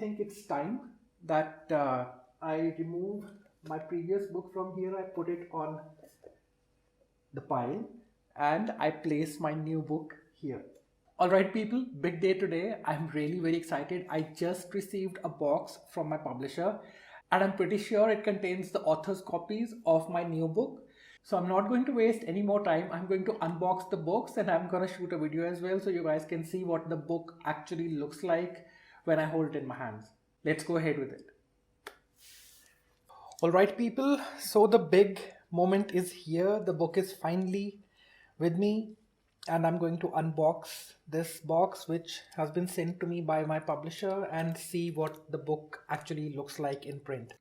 think it's time that I remove my previous book from here. I put it on the pile and I place my new book here. Alright people, big day today. I'm really very excited. I just received a box from my publisher and I'm pretty sure it contains the author's copies of my new book. So I'm not going to waste any more time. I'm going to unbox the books and I'm going to shoot a video as well so you guys can see what the book actually looks like when I hold it in my hands. Let's go ahead with it. Alright people, so the big moment is here. The book is finally with me and I'm going to unbox this box which has been sent to me by my publisher and see what the book actually looks like in print.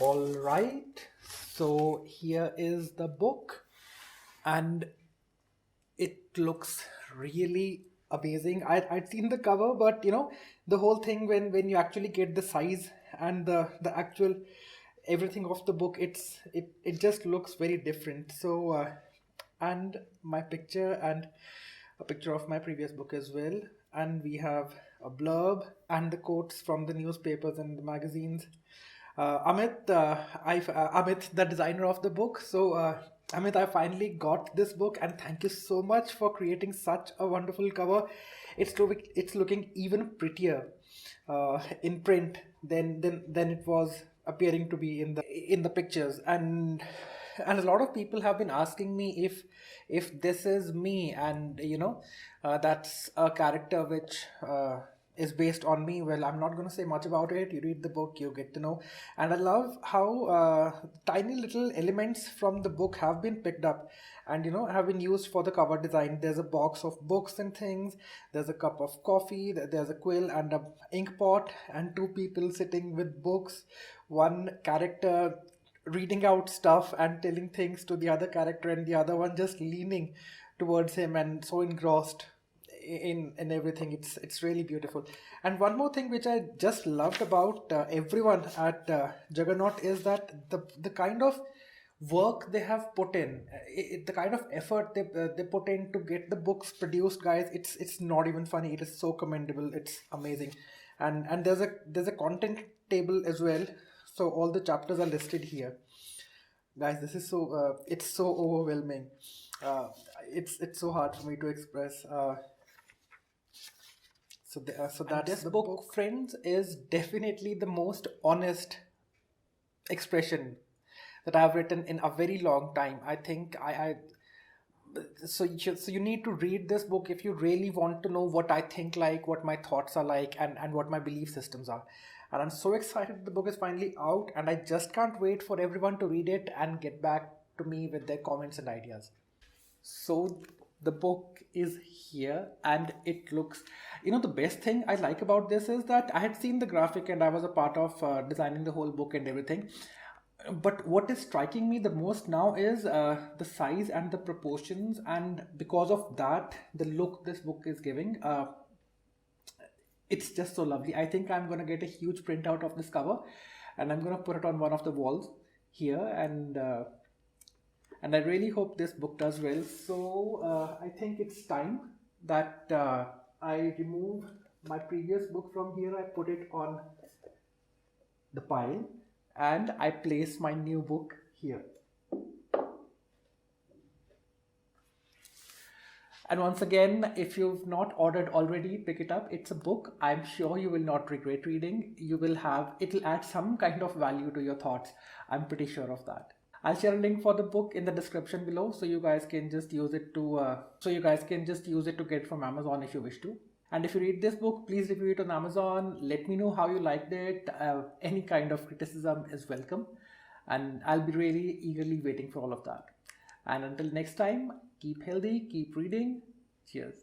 Alright, so here is the book and it looks really amazing. I'd seen the cover, but you know, the whole thing when you actually get the size and the actual everything of the book, it just looks very different. So and my picture and a picture of my previous book as well, and we have a blurb and the quotes from the newspapers and the magazines. Amit, Amit, the designer of the book. So Amit, I finally got this book and thank you so much for creating such a wonderful cover. It's looking even prettier in print than it was appearing to be in the pictures, and a lot of people have been asking me if this is me, and you know, that's a character which is based on me. Well, I'm not going to say much about it. You read the book, you get to know. And I love how tiny little elements from the book have been picked up and, you know, have been used for the cover design. There's a box of books and things. There's a cup of coffee. There's a quill and a ink pot and two people sitting with books. One character reading out stuff and telling things to the other character, and the other one just leaning towards him and so engrossed in everything. It's really beautiful. And one more thing which I just loved about everyone at Juggernaut is that the kind of work they have put in, the kind of effort they put in to get the books produced, guys. It's not even funny. It is so commendable. It's amazing. And there's a content table as well, so all the chapters are listed here. Guys, this is so it's so overwhelming. It's so hard for me to express. So that this book, friends, is definitely the most honest expression that I've written in a very long time. I think so you need to read this book if you really want to know what I think, like what my thoughts are like, and what my belief systems are. And I'm so excited the book is finally out, and I just can't wait for everyone to read it and get back to me with their comments and ideas. So the book is here and it looks, you know, the best thing I like about this is that I had seen the graphic and I was a part of designing the whole book and everything. But what is striking me the most now is the size and the proportions, and because of that, the look this book is giving. It's just so lovely. I think I'm going to get a huge printout of this cover and I'm going to put it on one of the walls here, and I really hope this book does well. So I think it's time that I remove my previous book from here. I put it on the pile and I place my new book here. And once again, if you've not ordered already, pick it up. It's a book I'm sure you will not regret reading. It'll add some kind of value to your thoughts. I'm pretty sure of that. I'll share a link for the book in the description below, so you guys can just use it to get from Amazon if you wish to. And if you read this book, please review it on Amazon. Let me know how you liked it. Any kind of criticism is welcome, and I'll be really eagerly waiting for all of that. And until next time, keep healthy, keep reading. Cheers.